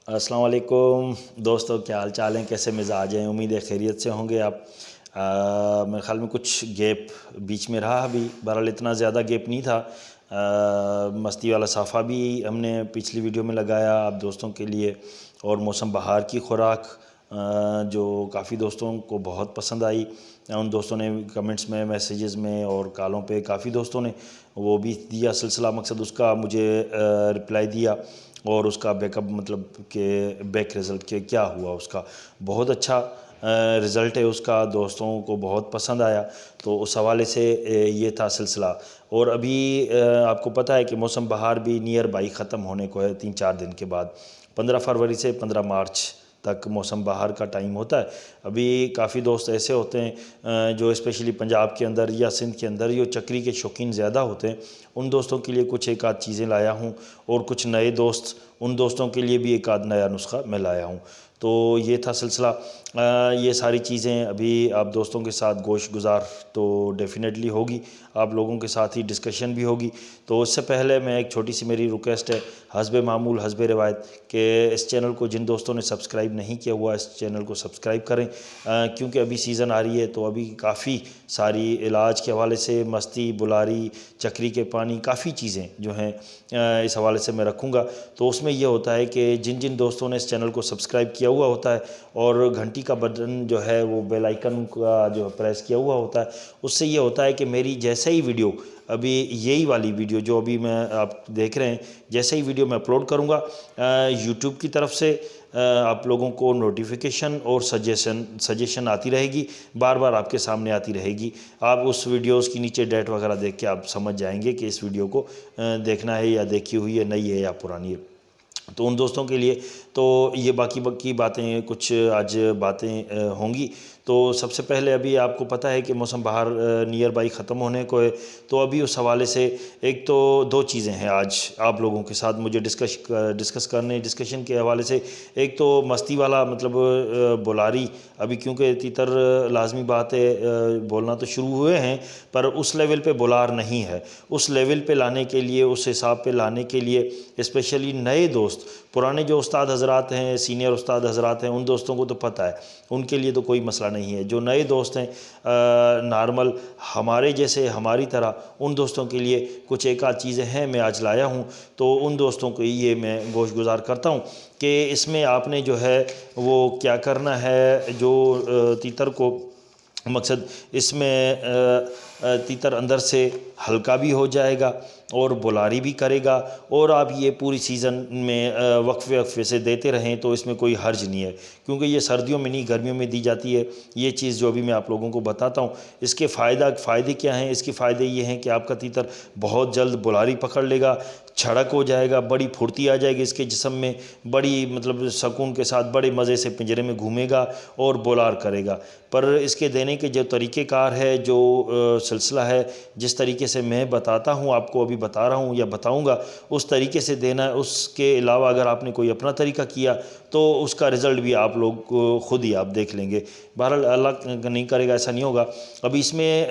السلام علیکم دوستو، کیا حال چال ہیں؟ کیسے مزاج ہیں؟ امید ہے خیریت سے ہوں گے آپ۔ میرے خیال میں کچھ گیپ بیچ میں رہا، ابھی بہرحال اتنا زیادہ گیپ نہیں تھا۔ مستی والا صافہ بھی ہم نے پچھلی ویڈیو میں لگایا آپ دوستوں کے لیے، اور موسم بہار کی خوراک جو کافی دوستوں کو بہت پسند آئی۔ ان دوستوں نے کمنٹس میں، میسیجز میں اور کالوں پہ کافی دوستوں نے وہ بھی دیا سلسلہ، مقصد اس کا مجھے رپلائی دیا، اور اس کا بیک اپ مطلب کہ بیک رزلٹ کہ کیا ہوا، اس کا بہت اچھا رزلٹ ہے، اس کا دوستوں کو بہت پسند آیا۔ تو اس حوالے سے یہ تھا سلسلہ۔ اور ابھی آپ کو پتہ ہے کہ موسم بہار بھی نیئر بائی ختم ہونے کو ہے 3-4 دن کے بعد، 15 فروری سے 15 مارچ تک موسم بہار کا ٹائم ہوتا ہے۔ ابھی کافی دوست ایسے ہوتے ہیں جو اسپیشلی پنجاب کے اندر یا سندھ کے اندر جو چکری کے شوقین زیادہ ہوتے ہیں، ان دوستوں کے لیے کچھ ایک آدھ چیزیں لایا ہوں، اور کچھ نئے دوست، ان دوستوں کے لیے بھی ایک آدھ نیا نسخہ میں لایا ہوں۔ تو یہ تھا سلسلہ۔ یہ ساری چیزیں ابھی آپ دوستوں کے ساتھ گوشت گزار تو ڈیفینیٹلی ہوگی، آپ لوگوں کے ساتھ ہی ڈسکشن بھی ہوگی۔ تو اس سے پہلے میں ایک چھوٹی سی میری ریکویسٹ ہے، حسب معمول حسب روایت، کہ اس چینل کو جن دوستوں نے سبسکرائب نہیں کیا ہوا اس چینل کو سبسکرائب کریں، کیونکہ ابھی سیزن آ رہی ہے، تو ابھی کافی ساری علاج کے حوالے سے مستی، بلاری، چکری کے پانی، کافی چیزیں جو ہیں اس حوالے سے میں رکھوں گا۔ تو اس میں یہ ہوتا ہے کہ جن دوستوں نے اس چینل کو سبسکرائب کیا ہوا ہوتا ہے اور گھنٹی کا بٹن جو ہے وہ بیل آئیکن کا جو پریس کیا ہوا ہوتا ہے، اس سے یہ ہوتا ہے کہ میری جیسے ہی ویڈیو، ابھی یہی والی ویڈیو جو ابھی میں آپ دیکھ رہے ہیں، جیسے ہی ویڈیو میں اپلوڈ کروں گا، یوٹیوب کی طرف سے آپ لوگوں کو نوٹیفیکیشن اور سجیشن آتی رہے گی، بار بار آپ کے سامنے آتی رہے گی۔ آپ اس ویڈیوز کی نیچے ڈیٹ وغیرہ دیکھ کے آپ سمجھ جائیں گے کہ اس ویڈیو کو دیکھنا ہے یا دیکھی ہوئی ہے، نئی ہے یا پرانی ہے۔ تو ان دوستوں کے لیے تو یہ باقی باتیں کچھ آج باتیں ہوں گی۔ تو سب سے پہلے ابھی آپ کو پتہ ہے کہ موسم بہار نیئر بائی ختم ہونے کو ہے، تو ابھی اس حوالے سے ایک تو دو چیزیں ہیں آج آپ لوگوں کے ساتھ مجھے ڈسکشن کے حوالے سے۔ ایک تو مستی والا مطلب بولاری، ابھی کیونکہ تیتر لازمی بات ہے بولنا تو شروع ہوئے ہیں، پر اس لیول پہ بولار نہیں ہے۔ اس لیول پہ لانے کے لیے، اس حساب پہ لانے کے لیے اسپیشلی نئے دوست، پرانے جو استاد حضرات ہیں، سینئر استاد حضرات ہیں، ان دوستوں کو تو پتہ ہے، ان کے لیے تو کوئی مسئلہ نہیں ہے۔ جو نئے دوست ہیں نارمل ہمارے جیسے، ہماری طرح، ان دوستوں کے لیے کچھ ایک آدھ چیزیں ہیں میں آج لایا ہوں۔ تو ان دوستوں کو یہ میں گوش گزار کرتا ہوں کہ اس میں آپ نے جو ہے وہ کیا کرنا ہے، جو تیتر کو مقصد اس میں تیتر اندر سے ہلکا بھی ہو جائے گا اور بولاری بھی کرے گا، اور آپ یہ پوری سیزن میں وقفے سے دیتے رہیں تو اس میں کوئی حرج نہیں ہے، کیونکہ یہ سردیوں میں نہیں گرمیوں میں دی جاتی ہے یہ چیز جو ابھی میں آپ لوگوں کو بتاتا ہوں۔ اس کے فائدے کیا ہیں؟ اس کے فائدے یہ ہیں کہ آپ کا تیتر بہت جلد بولاری پکڑ لے گا، چھڑک ہو جائے گا، بڑی پھرتی آ جائے گی اس کے جسم میں، بڑی مطلب سکون کے ساتھ بڑے مزے سے پنجرے میں گھومے گا اور بولار کرے گا۔ پر اس کے دینے کے جو طریقہ کار ہے، جو سلسلہ ہے، جس طریقے سے میں بتاتا ہوں آپ کو، ابھی بتا رہا ہوں یا بتاؤں گا، اس طریقے سے دینا ہے۔ اس کے علاوہ اگر آپ نے کوئی اپنا طریقہ کیا تو اس کا رزلٹ بھی آپ لوگ خود ہی آپ دیکھ لیں گے۔ بہرحال اللہ نہیں کرے گا ایسا نہیں ہوگا۔ ابھی اس میں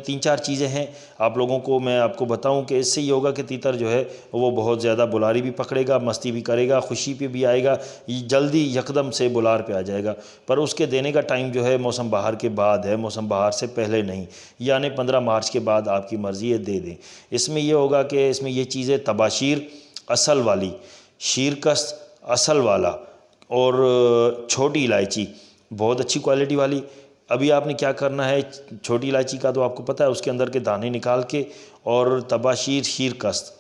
3-4 چیزیں ہیں آپ لوگوں کو میں آپ کو بتاؤں کہ اس سے یہ ہوگا کہ تیتر جو ہے وہ بہت زیادہ بولاری بھی پکڑے گا، مستی بھی کرے گا، خوشی پہ بھی آئے گا، جلدی یکدم سے بولار پہ آ جائے گا۔ پر اس کے دینے کا ٹائم جو ہے موسم بہار کے بعد ہے، موسم بہار سے پہلے نہیں، یعنی 15 مارچ کے بعد آپ کی مرضی ہے دے دیں۔ اس میں یہ ہوگا کہ اس میں یہ چیزیں تباشیر اصل والی، شیرکست اصل والا، اور چھوٹی الائچی بہت اچھی کوالٹی والی۔ ابھی آپ نے کیا کرنا ہے، چھوٹی الائچی کا تو آپ کو پتہ ہے، اس کے اندر کے دانے نکال کے، اور تباشیر، شیرکست،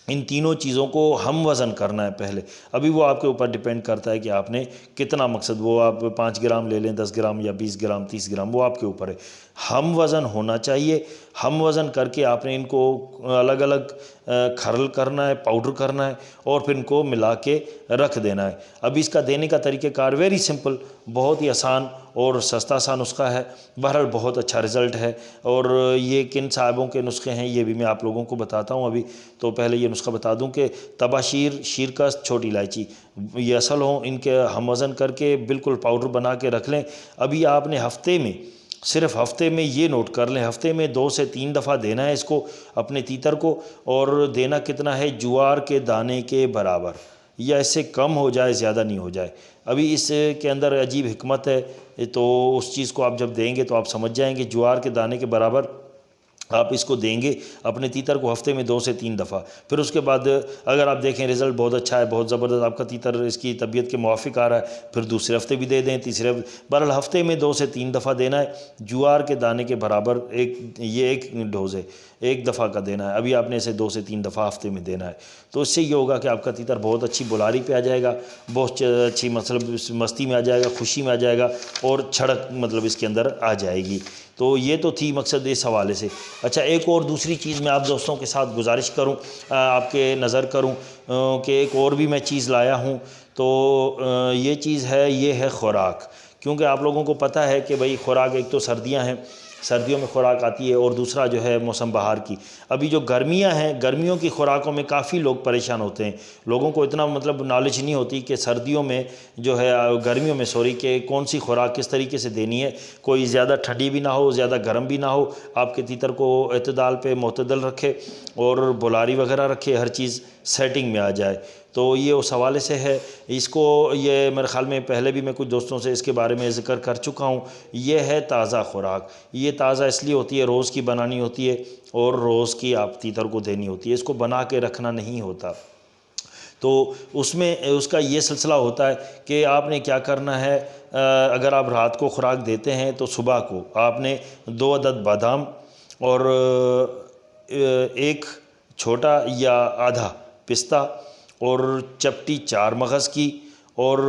ان تینوں چیزوں کو ہم وزن کرنا ہے پہلے۔ ابھی وہ آپ کے اوپر ڈیپینڈ کرتا ہے کہ آپ نے کتنا، مقصد وہ آپ 5 گرام لے لیں، 10 گرام یا 20 گرام، 30 گرام، وہ آپ کے اوپر ہے۔ ہم وزن ہونا چاہیے۔ ہم وزن کر کے آپ نے ان کو الگ الگ کھرل کرنا ہے، پاؤڈر کرنا ہے، اور پھر ان کو ملا کے رکھ دینا ہے۔ اب اس کا دینے کا طریقہ کار ویری سمپل، بہت ہی آسان اور سستا سا نسخہ ہے۔ بہرحال بہت اچھا رزلٹ ہے، اور یہ کن صاحبوں کے نسخے ہیں یہ بھی میں آپ لوگوں کو بتاتا ہوں ابھی۔ تو پہلے یہ نسخہ بتا دوں کہ تباشیر، شیرکست، چھوٹی الائچی یہ اصل ہوں، ان کے ہم وزن کر کے بالکل پاؤڈر بنا کے رکھ لیں۔ ابھی آپ نے صرف ہفتے میں یہ نوٹ کر لیں، ہفتے میں 2 سے 3 دفعہ دینا ہے اس کو اپنے تیتر کو، اور دینا کتنا ہے، جوار کے دانے کے برابر، یا اس سے کم ہو جائے، زیادہ نہیں ہو جائے۔ ابھی اس کے اندر عجیب حکمت ہے، تو اس چیز کو آپ جب دیں گے تو آپ سمجھ جائیں گے۔ جوار کے دانے کے برابر آپ اس کو دیں گے اپنے تیتر کو ہفتے میں 2 سے 3 دفعہ۔ پھر اس کے بعد اگر آپ دیکھیں رزلٹ بہت اچھا ہے، بہت زبردست، آپ کا تیتر اس کی طبیعت کے موافق آ رہا ہے، پھر دوسرے ہفتے بھی دے دیں، تیسرے بہرحال ہفتے میں 2 سے 3 دفعہ دینا ہے۔ جوار کے دانے کے برابر یہ ایک ڈوز ہے، ایک دفعہ کا دینا ہے۔ ابھی آپ نے اسے 2 سے 3 دفعہ ہفتے میں دینا ہے، تو اس سے یہ ہوگا کہ آپ کا تیتر بہت اچھی بولاری پہ آ جائے گا، بہت اچھی مطلب مستی میں آ جائے گا، خوشی میں آ جائے گا، اور چھڑک مطلب اس کے اندر آ جائے گی۔ تو یہ تو تھی مقصد اس حوالے سے۔ اچھا، ایک اور دوسری چیز میں آپ دوستوں کے ساتھ گزارش کروں، آپ کے نظر کروں کہ ایک اور بھی میں چیز لایا ہوں، تو یہ چیز ہے، یہ ہے خوراک۔ کیونکہ آپ لوگوں کو پتہ ہے کہ بھئی خوراک، ایک تو سردیاں ہیں، سردیوں میں خوراک آتی ہے، اور دوسرا جو ہے موسم بہار کی۔ ابھی جو گرمیاں ہیں، گرمیوں کی خوراکوں میں کافی لوگ پریشان ہوتے ہیں۔ لوگوں کو اتنا مطلب نالج نہیں ہوتی کہ سردیوں میں جو ہے، گرمیوں میں سوری، کہ کون سی خوراک کس طریقے سے دینی ہے۔ کوئی زیادہ ٹھنڈی بھی نہ ہو، زیادہ گرم بھی نہ ہو، آپ کے تیتر کو اعتدال پہ معتدل رکھے، اور بولاری وغیرہ رکھے، ہر چیز سیٹنگ میں آ جائے۔ تو یہ اس حوالے سے ہے۔ اس کو یہ میرے خیال میں پہلے بھی میں کچھ دوستوں سے اس کے بارے میں ذکر کر چکا ہوں۔ یہ ہے تازہ خوراک۔ یہ تازہ اس لیے ہوتی ہے، روز کی بنانی ہوتی ہے، اور روز کی آپ تیتر کو دینی ہوتی ہے، اس کو بنا کے رکھنا نہیں ہوتا۔ تو اس میں اس کا یہ سلسلہ ہوتا ہے کہ آپ نے کیا کرنا ہے، اگر آپ رات کو خوراک دیتے ہیں تو صبح کو آپ نے 2 عدد بادام، اور 1 چھوٹا یا آدھا پستہ، اور چپٹی 4 مغز کی، اور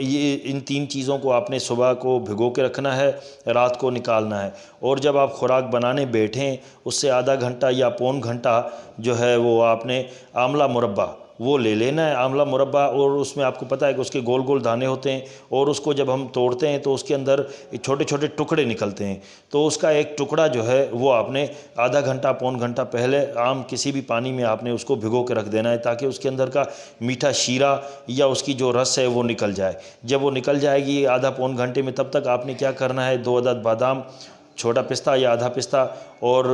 یہ ان 3 چیزوں کو آپ نے صبح کو بھگو کے رکھنا ہے، رات کو نکالنا ہے۔ اور جب آپ خوراک بنانے بیٹھیں اس سے آدھا گھنٹہ یا پون گھنٹہ جو ہے وہ آپ نے آملہ مربع وہ لے لینا ہے، آملہ مربع۔ اور اس میں آپ کو پتہ ہے کہ اس کے گول گول دانے ہوتے ہیں، اور اس کو جب ہم توڑتے ہیں تو اس کے اندر چھوٹے چھوٹے ٹکڑے نکلتے ہیں، تو اس کا ایک ٹکڑا جو ہے وہ آپ نے آدھا گھنٹہ پون گھنٹہ پہلے عام کسی بھی پانی میں آپ نے اس کو بھگو کے رکھ دینا ہے، تاکہ اس کے اندر کا میٹھا شیرہ یا اس کی جو رس ہے وہ نکل جائے۔ جب وہ نکل جائے گی آدھا پون گھنٹے میں، تب تک آپ نے کیا کرنا ہے، 2 عدد بادام، چھوٹا پستہ یا آدھا پستہ، اور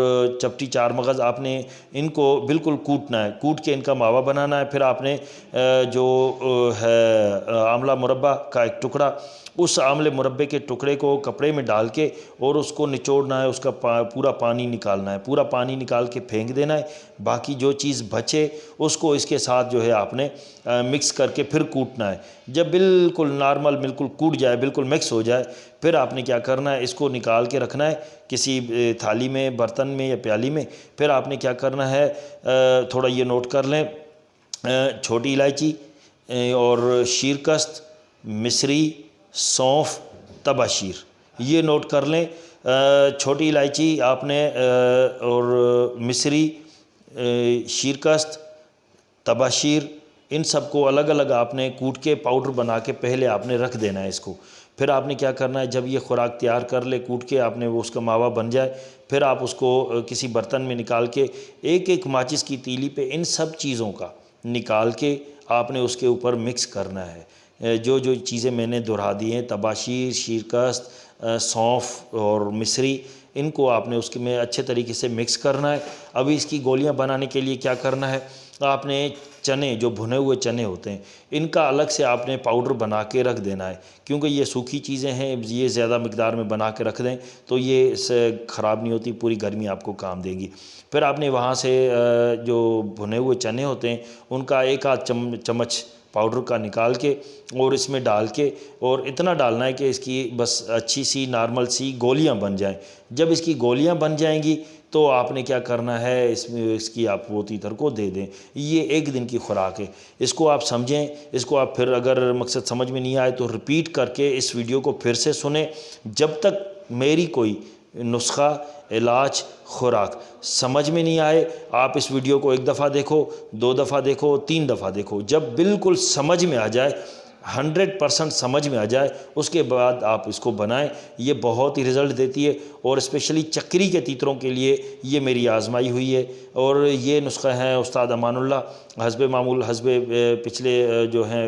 چپٹی 4 مغز، آپ نے ان کو بالکل کوٹنا ہے، کوٹ کے ان کا ماوا بنانا ہے۔ پھر آپ نے جو ہے آملہ مربع کا ایک ٹکڑا، اس آملے مربے کے ٹکڑے کو کپڑے میں ڈال کے اور اس کو نچوڑنا ہے، اس کا پورا پانی نکالنا ہے، پورا پانی نکال کے پھینک دینا ہے۔ باقی جو چیز بچے اس کو اس کے ساتھ جو ہے آپ نے مکس کر کے پھر کوٹنا ہے۔ جب بالکل نارمل بالکل کوٹ جائے، بالکل مکس ہو جائے، پھر آپ نے کیا کرنا ہے، اس کو نکال کے رکھنا ہے کسی تھالی میں، برتن میں یا پیالی میں۔ پھر آپ نے کیا کرنا ہے، تھوڑا یہ نوٹ کر لیں، چھوٹی الائچی اور شیرکست، مصری، سونف، تباشیر، یہ نوٹ کر لیں۔ چھوٹی الائچی آپ نے اور مصری، شیرکست، تباشیر، ان سب کو الگ الگ آپ نے کوٹ کے پاؤڈر بنا کے پہلے آپ نے رکھ دینا ہے اس کو۔ پھر آپ نے کیا کرنا ہے، جب یہ خوراک تیار کر لے کوٹ کے آپ نے، وہ اس کا ماوا بن جائے، پھر آپ اس کو کسی برتن میں نکال کے ایک ایک ماچس کی تیلی پہ ان سب چیزوں کا نکال کے آپ نے اس کے اوپر مکس کرنا ہے۔ جو جو چیزیں میں نے دہرا دی ہیں، تباشیر، شیرکست، سونف اور مصری، ان کو آپ نے اس کے میں اچھے طریقے سے مکس کرنا ہے۔ ابھی اس کی گولیاں بنانے کے لیے کیا کرنا ہے، آپ نے چنے، جو بھنے ہوئے چنے ہوتے ہیں، ان کا الگ سے آپ نے پاؤڈر بنا کے رکھ دینا ہے، کیونکہ یہ سوکھی چیزیں ہیں، یہ زیادہ مقدار میں بنا کے رکھ دیں تو یہ اس سے خراب نہیں ہوتی، پوری گرمی آپ کو کام دیں گی۔ پھر آپ نے وہاں سے جو بھنے ہوئے چنے ہوتے ہیں ان کا 1 آدھ چمچ پاؤڈر کا نکال کے اور اس میں ڈال کے، اور اتنا ڈالنا ہے کہ اس کی بس اچھی سی نارمل سی گولیاں بن جائیں۔ جب اس کی گولیاں بن جائیں گی تو آپ نے کیا کرنا ہے، اس کی آپ وہ تیتر کو دے دیں۔ یہ 1 دن کی خوراک ہے، اس کو آپ سمجھیں، اس کو آپ پھر اگر مقصد سمجھ میں نہیں آئے تو ریپیٹ کر کے اس ویڈیو کو پھر سے سنیں، جب تک میری کوئی نسخہ، علاج، خوراک سمجھ میں نہیں آئے۔ آپ اس ویڈیو کو 1 دفعہ دیکھو، 2 دفعہ دیکھو، 3 دفعہ دیکھو، جب بالکل سمجھ میں آ جائے 100% سمجھ میں آ جائے اس کے بعد آپ اس کو بنائیں. یہ بہت ہی رزلٹ دیتی ہے اور اسپیشلی چکری کے تیتروں کے لیے یہ میری آزمائی ہوئی ہے. اور یہ نسخہ ہے استاد امان اللہ حسب معمول حسب پچھلے جو ہیں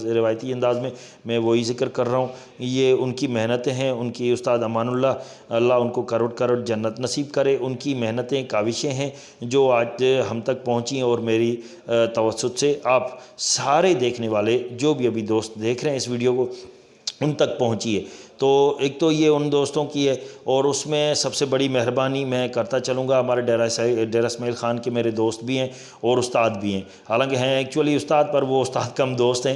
روایتی انداز میں وہی ذکر کر رہا ہوں. یہ ان کی محنتیں ہیں, ان کی استاد امان اللہ ان کو کروڑ کروڑ جنت نصیب کرے. ان کی محنتیں کاوشیں ہیں جو آج ہم تک پہنچی, اور میری توسط سے آپ سارے دیکھنے والے جو بھی ابھی دوست دیکھ رہے ہیں اس ویڈیو کو ان تک پہنچی ہے. تو ایک تو یہ ان دوستوں کی ہے, اور اس میں سب سے بڑی مہربانی میں کرتا چلوں گا, ہمارے ڈیرہ اسماعیل خان کے میرے دوست بھی ہیں اور استاد بھی ہیں, حالانکہ ہیں ایکچولی استاد پر وہ استاد کم دوست ہیں.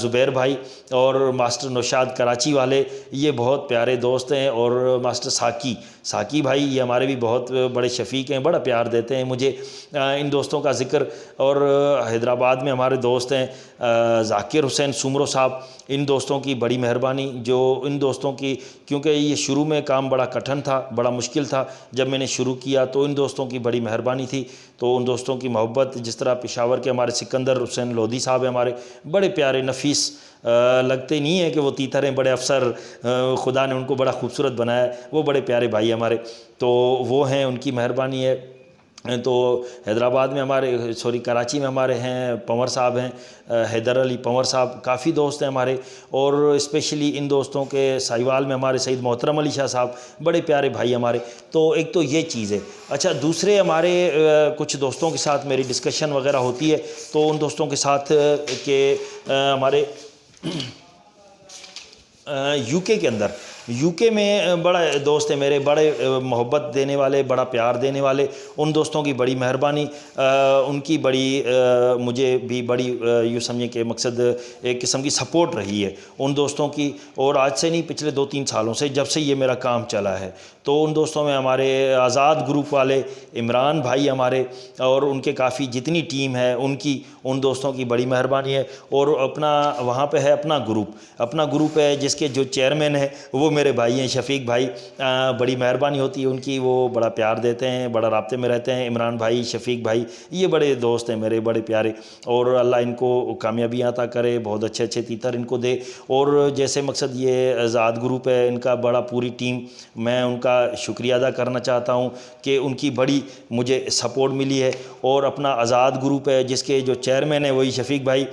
زبیر بھائی اور ماسٹر نوشاد کراچی والے یہ بہت پیارے دوست ہیں, اور ماسٹر ساکی بھائی یہ ہمارے بھی بہت بڑے شفیق ہیں, بڑا پیار دیتے ہیں مجھے. ان دوستوں کا ذکر, اور حیدرآباد میں ہمارے دوست ہیں ذاکر حسین سومرو صاحب, ان دوستوں کی بڑی مہربانی. جو ان دوستوں کی, کیونکہ یہ شروع میں کام بڑا کٹھن تھا, بڑا مشکل تھا جب میں نے شروع کیا, تو ان دوستوں کی بڑی مہربانی تھی. تو ان دوستوں کی محبت, جس طرح پشاور کے ہمارے سکندر حسین لودھی صاحب ہیں, ہمارے بڑے پیارے نفیس, لگتے نہیں ہیں کہ وہ تیتر ہیں, بڑے افسر, خدا نے ان کو بڑا خوبصورت بنایا ہے, وہ بڑے پیارے بھائی ہمارے. تو وہ ہیں, ان کی مہربانی ہے. تو حیدرآباد میں ہمارے کراچی میں ہمارے ہیں پنور صاحب ہیں, حیدر علی پنور صاحب, کافی دوست ہیں ہمارے. اور اسپیشلی ان دوستوں کے ساہیوال میں ہمارے سعید محترم علی شاہ صاحب, بڑے پیارے بھائی ہمارے. تو ایک تو یہ چیز ہے. اچھا, دوسرے ہمارے کچھ دوستوں کے ساتھ میری ڈسکشن وغیرہ ہوتی ہے, تو ان دوستوں کے ساتھ کہ ہمارے یو کے میں بڑا دوست ہیں میرے, بڑے محبت دینے والے, بڑا پیار دینے والے. ان دوستوں کی بڑی مہربانی, ان کی بڑی مجھے بھی بڑی یوں سمجھیں کہ مقصد ایک قسم کی سپورٹ رہی ہے ان دوستوں کی. اور آج سے نہیں, پچھلے 2-3 سالوں سے جب سے یہ میرا کام چلا ہے. تو ان دوستوں میں ہمارے آزاد گروپ والے عمران بھائی ہمارے, اور ان کے کافی جتنی ٹیم ہے ان دوستوں کی بڑی مہربانی ہے. اور اپنا وہاں پہ ہے اپنا گروپ ہے جس کے جو چیئرمین ہیں وہ میرے بھائی ہیں شفیق بھائی. بڑی مہربانی ہوتی ہے ان کی, وہ بڑا پیار دیتے ہیں, بڑا رابطے میں رہتے ہیں. عمران بھائی, شفیق بھائی, یہ بڑے دوست ہیں میرے, بڑے پیارے. اور اللہ ان کو کامیابیاں عطا کرے, بہت اچھے تیتر ان کو دے. اور جیسے مقصد یہ آزاد گروپ ہے, ان کا بڑا پوری ٹیم, میں ان کا شکریہ ادا کرنا چاہتا ہوں کہ ان کی بڑی مجھے سپورٹ ملی ہے. اور اپنا آزاد گروپ ہے جس کے جو چیئرمین ہیں وہی شفیق بھائی,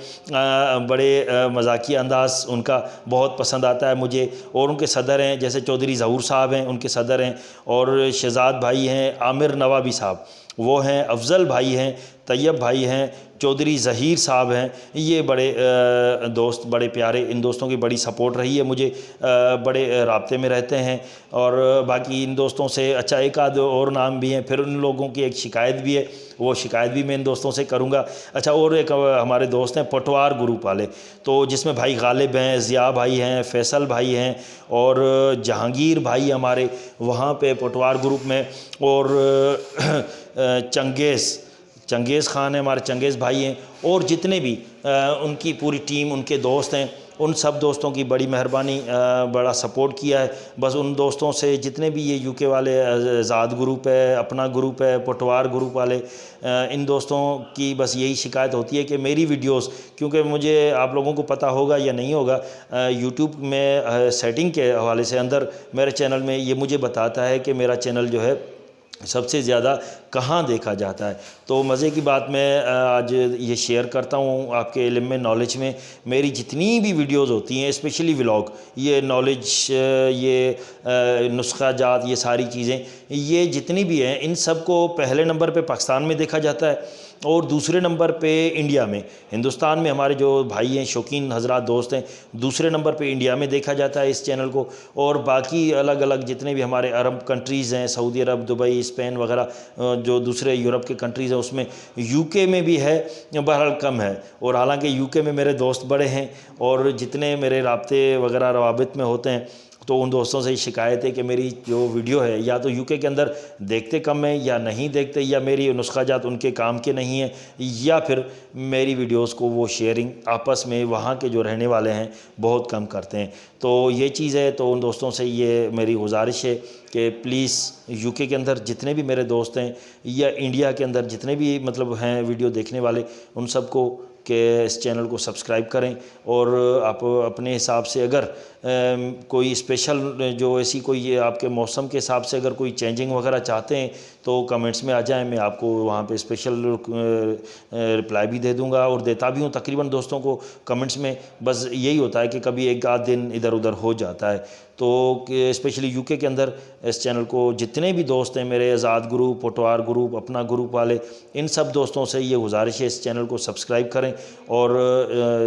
بڑے مذاقیہ انداز ان کا بہت پسند آتا ہے مجھے. اور ان کے صدر ہیں جیسے چودھری ظہور صاحب ہیں, ان کے صدر ہیں. اور شہزاد بھائی ہیں, عامر نوابی صاحب وہ ہیں, افضل بھائی ہیں, طیب بھائی ہیں, چودھری ظہیر صاحب ہیں. یہ بڑے دوست, بڑے پیارے. ان دوستوں کی بڑی سپورٹ رہی ہے مجھے, بڑے رابطے میں رہتے ہیں. اور باقی ان دوستوں سے اچھا ایک آدھ اور نام بھی ہیں. پھر ان لوگوں کی ایک شکایت بھی ہے, وہ شکایت بھی میں ان دوستوں سے کروں گا. اچھا, اور ایک ہمارے دوست ہیں پٹوار گروپ والے, تو جس میں بھائی غالب ہیں, ضیاء بھائی ہیں, فیصل بھائی ہیں, اور جہانگیر بھائی ہمارے وہاں پہ پٹوار گروپ میں. اور چنگیز خان ہیں ہمارے, چنگیز بھائی ہیں. اور جتنے بھی ان کی پوری ٹیم, ان کے دوست ہیں, ان سب دوستوں کی بڑی مہربانی, بڑا سپورٹ کیا ہے. بس ان دوستوں سے جتنے بھی یہ UK والے آزاد گروپ ہے, اپنا گروپ ہے, پٹوار گروپ والے, ان دوستوں کی بس یہی شکایت ہوتی ہے کہ میری ویڈیوز, کیونکہ مجھے آپ لوگوں کو پتہ ہوگا یا نہیں ہوگا, YouTube میں سیٹنگ کے حوالے سے اندر میرے چینل میں یہ مجھے بتاتا ہے کہ میرا چینل جو ہے سب سے زیادہ کہاں دیکھا جاتا ہے. تو مزے کی بات میں آج یہ شیئر کرتا ہوں آپ کے علم میں, نالج میں. میری جتنی بھی ویڈیوز ہوتی ہیں, اسپیشلی ولاگ, یہ نالج, یہ نسخہ جات, یہ ساری چیزیں, یہ جتنی بھی ہیں, ان سب کو پہلے نمبر پہ پاکستان میں دیکھا جاتا ہے, اور دوسرے نمبر پہ انڈیا میں, ہندوستان میں ہمارے جو بھائی ہیں, شوقین حضرات, دوست ہیں, دوسرے نمبر پہ انڈیا میں دیکھا جاتا ہے اس چینل کو. اور باقی الگ الگ جتنے بھی ہمارے عرب کنٹریز ہیں, سعودی عرب, دبئی, اسپین وغیرہ, جو دوسرے یورپ کے کنٹریز ہیں, اس میں UK میں بھی ہے, بہرحال کم ہے. اور حالانکہ UK میں میرے دوست بڑے ہیں, اور جتنے میرے رابطے وغیرہ روابط میں ہوتے ہیں, تو ان دوستوں سے شکایت ہے کہ میری جو ویڈیو ہے یا تو UK کے اندر دیکھتے کم ہیں, یا نہیں دیکھتے, یا میری نسخہ جات ان کے کام کے نہیں ہیں, یا پھر میری ویڈیوز کو وہ شیئرنگ آپس میں وہاں کے جو رہنے والے ہیں بہت کم کرتے ہیں. تو یہ چیز ہے. تو ان دوستوں سے یہ میری گزارش ہے کہ پلیز UK کے اندر جتنے بھی میرے دوست ہیں, یا انڈیا کے اندر جتنے بھی مطلب ہیں ویڈیو دیکھنے والے, ان سب کو کہ اس چینل کو سبسکرائب کریں، اور آپ اپنے حساب سے اگر کوئی اسپیشل جو ایسی کوئی آپ کے موسم کے حساب سے اگر کوئی چینجنگ وغیرہ چاہتے ہیں تو کمنٹس میں آ جائیں، میں آپ کو وہاں پہ اسپیشل رپلائی بھی دے دوں گا، اور دیتا بھی ہوں تقریباً دوستوں کو کمنٹس میں۔ بس یہی ہوتا ہے کہ کبھی ایک آدھ دن ادھر ادھر ہو جاتا ہے، تو اسپیشلی یو کے اندر اس چینل کو جتنے بھی دوست ہیں میرے، آزاد گروپ، پٹوار گروپ، اپنا گروپ والے، ان سب دوستوں سے یہ گزارش ہے اس چینل کو سبسکرائب کریں، اور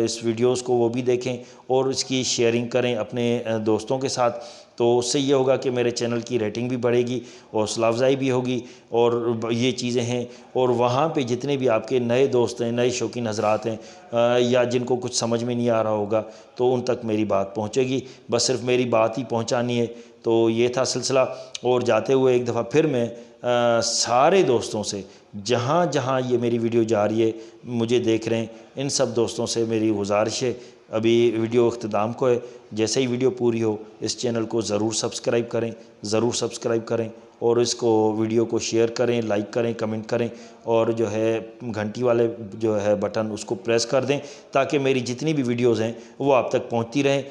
اس ویڈیوز کو وہ بھی دیکھیں، اور اس کی شیئرنگ کریں اپنے دوستوں کے ساتھ۔ تو اس سے یہ ہوگا کہ میرے چینل کی ریٹنگ بھی بڑھے گی، اور حوصلہ افزائی بھی ہوگی، اور یہ چیزیں ہیں۔ اور وہاں پہ جتنے بھی آپ کے نئے دوست ہیں، نئے شوقین حضرات ہیں، یا جن کو کچھ سمجھ میں نہیں آ رہا ہوگا، تو ان تک میری بات پہنچے گی، بس صرف میری بات ہی پہنچانی ہے۔ تو یہ تھا سلسلہ۔ اور جاتے ہوئے ایک دفعہ پھر میں سارے دوستوں سے، جہاں جہاں یہ میری ویڈیو جا رہی ہے، مجھے دیکھ رہے ہیں، ان سب دوستوں سے میری گزارش ہے، ابھی ویڈیو اختتام کو ہے، جیسے ہی ویڈیو پوری ہو اس چینل کو ضرور سبسکرائب کریں، ضرور سبسکرائب کریں، اور اس کو ویڈیو کو شیئر کریں، لائک کریں، کمنٹ کریں، اور جو ہے گھنٹی والے جو ہے بٹن اس کو پریس کر دیں، تاکہ میری جتنی بھی ویڈیوز ہیں وہ آپ تک پہنچتی رہیں،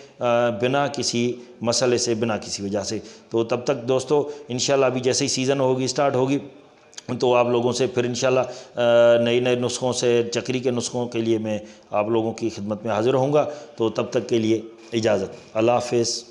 بنا کسی مسئلے سے، بنا کسی وجہ سے۔ تو تب تک دوستو، انشاءاللہ ابھی جیسے ہی سیزن ہوگی، سٹارٹ ہوگی، تو آپ لوگوں سے پھر انشاءاللہ نئے نئے نسخوں سے، چکری کے نسخوں کے لیے میں آپ لوگوں کی خدمت میں حاضر ہوں گا۔ تو تب تک کے لیے اجازت، اللہ حافظ۔